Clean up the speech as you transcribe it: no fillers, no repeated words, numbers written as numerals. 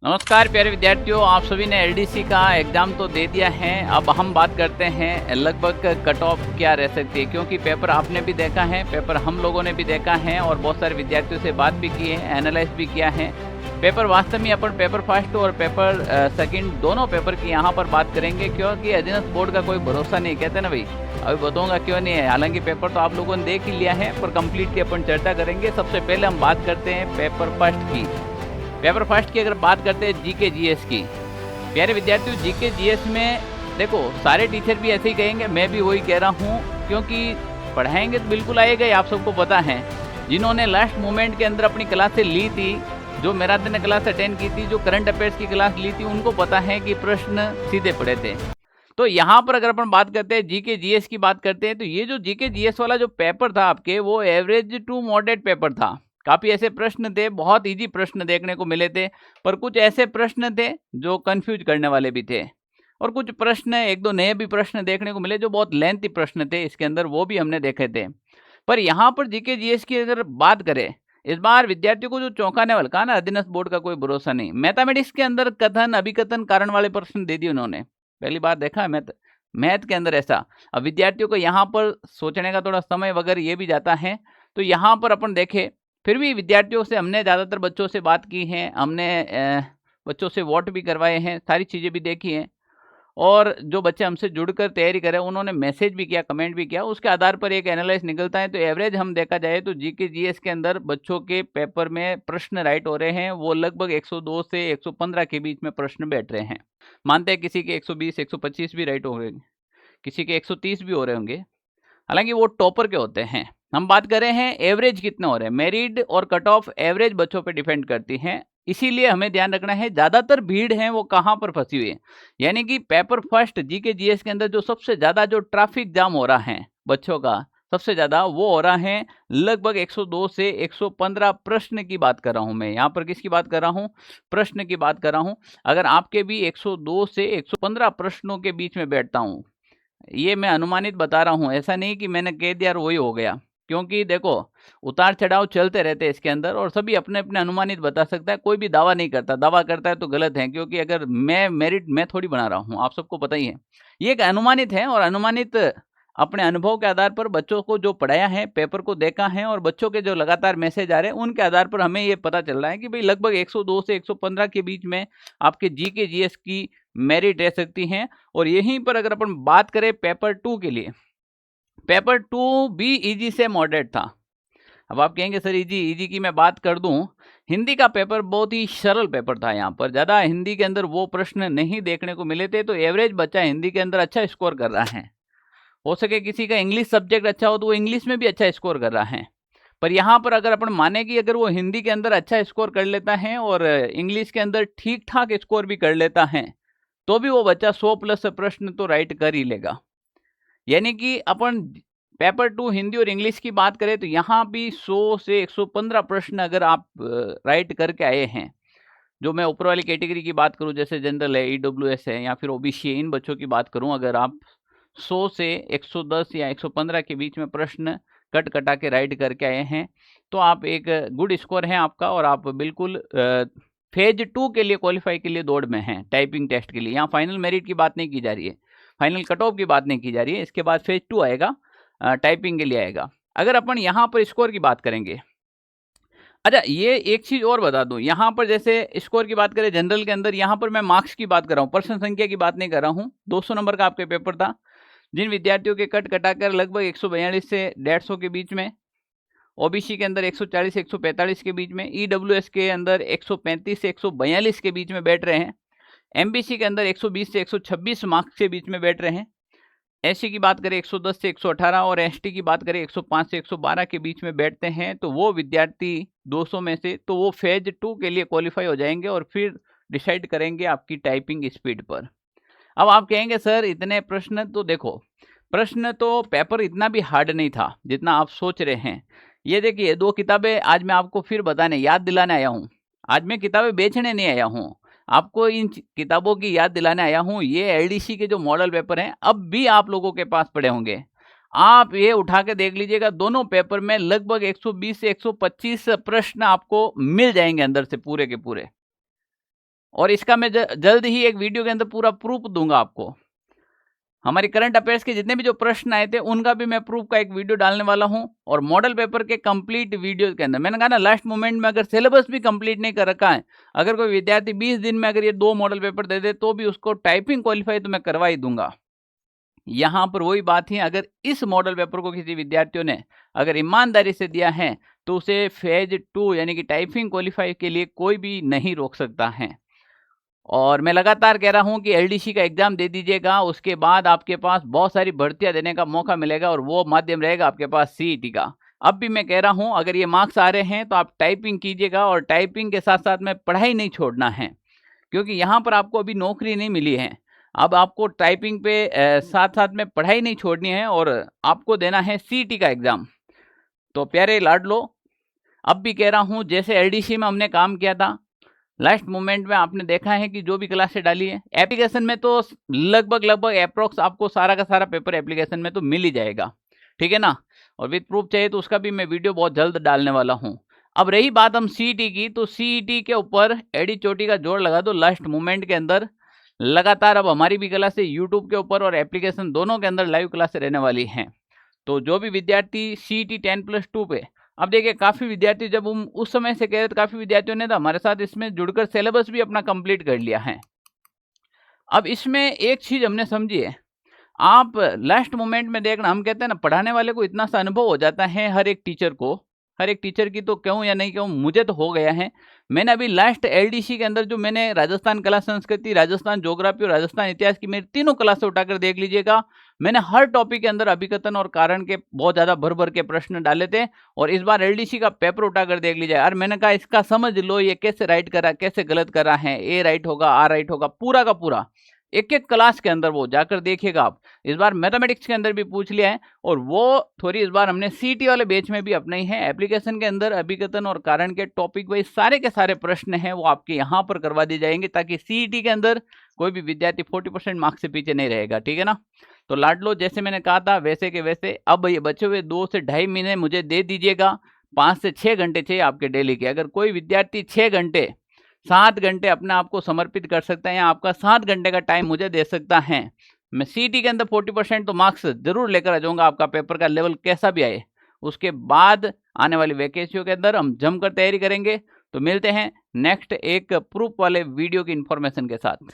नमस्कार प्यारे विद्यार्थियों, आप सभी ने एलडीसी का एग्ज़ाम तो दे दिया है। अब हम बात करते हैं लगभग कट ऑफ क्या रह सकती है, क्योंकि पेपर आपने भी देखा है, पेपर हम लोगों ने भी देखा है और बहुत सारे विद्यार्थियों से बात भी की है, एनालाइज भी किया है। पेपर वास्तव में अपन पेपर फर्स्ट और पेपर सेकंड दोनों पेपर की यहाँ पर बात करेंगे, क्योंकि अधीनस्थ बोर्ड का कोई भरोसा नहीं, कहते ना भाई। अभी बताऊँगा क्यों नहीं है, हालांकि पेपर तो आप लोगों ने देख ही लिया है, पर कंप्लीट की अपन चर्चा करेंगे। सबसे पहले हम बात करते हैं पेपर फर्स्ट की। पेपर फर्स्ट की अगर बात करते हैं जीके जीएस की, प्यारे विद्यार्थियों, जीके जीएस में देखो सारे टीचर भी ऐसे ही कहेंगे, मैं भी वही कह रहा हूँ, क्योंकि पढ़ाएंगे तो बिल्कुल आएगा ही, आप सबको पता है। जिन्होंने लास्ट मोमेंट के अंदर अपनी क्लासें ली थी, जो मैराथन क्लास अटेंड की थी, जो करंट अफेयर्स की क्लास ली थी, उनको पता है कि प्रश्न सीधे पड़े थे। तो यहाँ पर अगर अपन बात करते हैं जीके जीएस की बात करते हैं, तो ये जो जीके जीएस वाला जो पेपर था आपके, वो एवरेज टू मॉडरेट पेपर था। काफ़ी ऐसे प्रश्न थे, बहुत इजी प्रश्न देखने को मिले थे, पर कुछ ऐसे प्रश्न थे जो कंफ्यूज करने वाले भी थे, और कुछ प्रश्न, एक दो नए भी प्रश्न देखने को मिले जो बहुत लेंथी प्रश्न थे इसके अंदर, वो भी हमने देखे थे। पर यहाँ पर जीके जीएस की अगर बात करें, इस बार विद्यार्थियों को जो चौंकाने वाला कहा ना, अधीनस्थ बोर्ड का कोई भरोसा नहीं। मैथमेटिक्स के अंदर कथन अभिकथन कारण वाले प्रश्न दे दिए उन्होंने, पहली बार देखा है मैथ के अंदर ऐसा। अब विद्यार्थियों को यहाँ पर सोचने का थोड़ा समय वगैरह ये भी जाता है। तो यहाँ पर अपन देखें, फिर भी विद्यार्थियों से हमने ज़्यादातर बच्चों से बात की है, हमने बच्चों से वोट भी करवाए हैं, सारी चीज़ें भी देखी हैं, और जो बच्चे हमसे जुड़कर तैयारी करें उन्होंने मैसेज भी किया, कमेंट भी किया, उसके आधार पर एक एनालाइज निकलता है। तो एवरेज हम देखा जाए तो जीके जीएस के अंदर बच्चों के पेपर में प्रश्न राइट हो रहे हैं, वो लगभग 102 से 115 के बीच में प्रश्न बैठ रहे हैं। मानते हैं किसी के 120 125 भी राइट हो रहे हैं, किसी के 130 भी हो रहे होंगे, हालांकि वो टॉपर के होते हैं। हम बात कर रहे हैं एवरेज कितने हो रहे हैं। मेरिट और कट ऑफ एवरेज बच्चों पे डिपेंड करती हैं, इसीलिए हमें ध्यान रखना है ज़्यादातर भीड़ है वो कहाँ पर फंसी हुई है। यानी कि पेपर फर्स्ट जीके जीएस के अंदर जो सबसे ज़्यादा जो ट्रैफिक जाम हो रहा है बच्चों का, सबसे ज़्यादा वो हो रहा है लगभग 102 से 115 प्रश्न की बात कर रहा हूँ मैं। यहाँ पर किसकी बात कर रहा हूँ? प्रश्न की बात कर रहा हूँ। अगर आपके भी 102 से 115 प्रश्नों के बीच में बैठता हूँ, ये मैं अनुमानित बता रहा हूँ, ऐसा नहीं कि मैंने कह दिया और वही हो गया, क्योंकि देखो उतार चढ़ाव चलते रहते हैं इसके अंदर, और सभी अपने अपने अनुमानित बता सकता है, कोई भी दावा नहीं करता। दावा करता है तो गलत है, क्योंकि अगर मैं थोड़ी बना रहा हूँ, आप सबको पता ही है। ये एक अनुमानित है, और अनुमानित अपने अनुभव के आधार पर बच्चों को जो पढ़ाया है, पेपर को देखा है, और बच्चों के जो लगातार मैसेज आ रहे हैं उनके आधार पर हमें ये पता चल रहा है कि भाई लगभग 102 से 115 के बीच में आपके जीके जीएस की मेरिट रह सकती हैं। और यहीं पर अगर अपन बात करें पेपर 2 के लिए, पेपर 2 भी इजी से मॉडरेट था। अब आप कहेंगे सर इजी की मैं बात कर दूं, हिंदी का पेपर बहुत ही सरल पेपर था। यहाँ पर ज़्यादा हिंदी के अंदर वो प्रश्न नहीं देखने को मिले थे, तो एवरेज बच्चा हिंदी के अंदर अच्छा स्कोर कर रहा है। हो सके किसी का इंग्लिश सब्जेक्ट अच्छा हो तो वो इंग्लिश में भी अच्छा स्कोर कर रहा है। पर यहाँ पर अगर अपन माने कि अगर वो हिंदी के अंदर अच्छा स्कोर कर लेता है और इंग्लिश के अंदर ठीक ठाक स्कोर भी कर लेता है, तो भी वो बच्चा 100 प्लस प्रश्न तो राइट कर ही लेगा। यानी कि अपन पेपर 2 हिंदी और इंग्लिश की बात करें तो यहाँ भी 100 से 115 प्रश्न अगर आप राइट करके आए हैं, जो मैं ऊपर वाली कैटेगरी की बात करूं, जैसे जनरल है, ईडब्ल्यूएस है, या फिर ओबीसी है, इन बच्चों की बात करूं, अगर आप 100 से 110 या 115 के बीच में प्रश्न कट कटा के राइट करके आए हैं, तो आप एक गुड स्कोर है आपका, और आप बिल्कुल फेज 2 के लिए क्वालिफाई के लिए दौड़ में हैं, टाइपिंग टेस्ट के लिए। यहाँ फाइनल मेरिट की बात नहीं की जा रही है, फाइनल कट ऑफ की बात नहीं की जा रही है, इसके बाद फेज 2 आएगा, टाइपिंग के लिए आएगा। अगर अपन यहाँ पर स्कोर की बात करेंगे, अच्छा ये एक चीज़ और बता दूं, यहाँ पर जैसे स्कोर की बात करें जनरल के अंदर, यहाँ पर मैं मार्क्स की बात कर रहा हूँ, प्रश्न संख्या की बात नहीं कर रहा हूँ। 200 नंबर का आपके पेपर था, जिन विद्यार्थियों के कट कटाकर लगभग 142 से 150 के बीच में, ओबीसी के अंदर 140 से 145 के बीच में, ईडब्ल्यूएस के अंदर 135 से 142 के बीच में बैठ रहे हैं, एमबीसी के अंदर 120 से 126 मार्क्स के बीच में बैठ रहे हैं, एससी की बात करें 110 से 118, और एसटी की बात करें 105 से 112 के बीच में बैठते हैं, तो वो विद्यार्थी 200 में से तो वो फेज 2 के लिए क्वालिफाई हो जाएंगे, और फिर डिसाइड करेंगे आपकी टाइपिंग स्पीड पर। अब आप कहेंगे सर इतने प्रश्न, तो देखो प्रश्न तो पेपर इतना भी हार्ड नहीं था जितना आप सोच रहे हैं। ये देखिए 2 किताबें आज मैं आपको फिर बताने, याद दिलाने आया हूँ। आज मैं किताबें बेचने नहीं आया हूँ, आपको इन किताबों की याद दिलाने आया हूँ। ये एलडीसी के जो मॉडल पेपर हैं अब भी आप लोगों के पास पड़े होंगे, आप ये उठा के देख लीजिएगा, दोनों पेपर में लगभग 120 से 125 प्रश्न आपको मिल जाएंगे अंदर से पूरे के पूरे। और इसका मैं जल्द ही एक वीडियो के अंदर पूरा प्रूफ दूंगा आपको। हमारी करंट अफेयर्स के जितने भी जो प्रश्न आए थे उनका भी मैं प्रूफ का एक वीडियो डालने वाला हूं। और मॉडल पेपर के कंप्लीट वीडियो के अंदर मैंने कहा ना, लास्ट मोमेंट में अगर सिलेबस भी कंप्लीट नहीं कर रखा है, अगर कोई विद्यार्थी 20 दिन में अगर ये 2 मॉडल पेपर दे दे तो भी उसको टाइपिंग क्वालिफाई तो मैं करवा ही दूंगा। यहाँ पर वही बात है, अगर इस मॉडल पेपर को किसी विद्यार्थियों ने अगर ईमानदारी से दिया है तो उसे फेज 2 यानी कि टाइपिंग क्वालिफाई के लिए कोई भी नहीं रोक सकता है। और मैं लगातार कह रहा हूं कि एलडीसी का एग्जाम दे दीजिएगा, उसके बाद आपके पास बहुत सारी भर्तियां देने का मौका मिलेगा और वो माध्यम रहेगा आपके पास सीईटी का। अब भी मैं कह रहा हूं, अगर ये मार्क्स आ रहे हैं तो आप टाइपिंग कीजिएगा और टाइपिंग के साथ साथ में पढ़ाई नहीं छोड़ना है, क्योंकि यहाँ पर आपको अभी नौकरी नहीं मिली है। अब आपको टाइपिंग पे साथ साथ में पढ़ाई नहीं छोड़नी है और आपको देना है सीईटी का एग्जाम। तो प्यारे लाडलो, अब भी कह रहा हूं, जैसे एलडीसी में हमने काम किया था, लास्ट मोमेंट में आपने देखा है कि जो भी क्लासेस डाली है एप्लीकेशन में तो लगभग अप्रोक्स आपको सारा का सारा पेपर एप्लीकेशन में तो मिल ही जाएगा, ठीक है ना। और विद प्रूफ चाहिए तो उसका भी मैं वीडियो बहुत जल्द डालने वाला हूं। अब रही बात हम सीईटी की, तो सीईटी के ऊपर एडी चोटी का जोड़ लगा दो लास्ट मोमेंट के अंदर। लगातार अब हमारी भी क्लासेस यूट्यूब के ऊपर और एप्लीकेशन दोनों के अंदर लाइव क्लासेस रहने वाली हैं। तो जो भी विद्यार्थी सीईटी 10+2 पे, अब देखिए काफ़ी विद्यार्थी जब हम उस समय से कह रहे थे, काफ़ी विद्यार्थियों ने तो हमारे साथ इसमें जुड़कर सिलेबस भी अपना कंप्लीट कर लिया है। अब इसमें एक चीज़ हमने समझी है, आप लास्ट मोमेंट में देखना, हम कहते हैं ना, पढ़ाने वाले को इतना सा अनुभव हो जाता है हर एक टीचर को, हर एक टीचर की तो कहूँ या नहीं कहूँ, मुझे तो हो गया है। मैंने अभी लास्ट एलडीसी के अंदर जो मैंने राजस्थान कला संस्कृति, राजस्थान ज्योग्राफी और राजस्थान इतिहास की मेरी तीनों क्लासें उठाकर देख लीजिएगा, मैंने हर टॉपिक के अंदर अभिकथन और कारण के बहुत ज़्यादा भर भर के प्रश्न डाले थे। और इस बार एलडीसी का पेपर उठाकर देख लीजिए यार, मैंने कहा इसका समझ लो ये कैसे राइट करा, कैसे गलत करा है, ए राइट होगा, आ राइट होगा, पूरा का पूरा एक एक क्लास के अंदर वो जाकर देखिएगा आप। इस बार मैथमेटिक्स के अंदर भी पूछ लिया है और वो थोड़ी इस बार हमने सीटी वाले बैच में भी अपनाई है। एप्लीकेशन के अंदर अभिकथन और कारण के टॉपिक वाइज सारे के सारे प्रश्न हैं वो आपके यहाँ पर करवा दिए जाएंगे, ताकि सीईटी के अंदर कोई भी विद्यार्थी 40% मार्क्स से पीछे नहीं रहेगा, ठीक है ना। तो लाडलो, जैसे मैंने कहा था वैसे के वैसे अब ये बचे हुए 2 से ढाई महीने मुझे दे दीजिएगा। 5 से 6 घंटे चाहिए आपके डेली के। अगर कोई विद्यार्थी 6 घंटे 7 घंटे अपने आप को समर्पित कर सकता है या आपका 7 घंटे का टाइम मुझे दे सकता है, मैं सीटी के अंदर 40% तो मार्क्स जरूर लेकर आ जाऊंगा, आपका पेपर का लेवल कैसा भी आए। उसके बाद आने वाली वैकेंसियों के अंदर हम जमकर तैयारी करेंगे। तो मिलते हैं नेक्स्ट एक प्रूफ वाले वीडियो की इंफॉर्मेशन के साथ।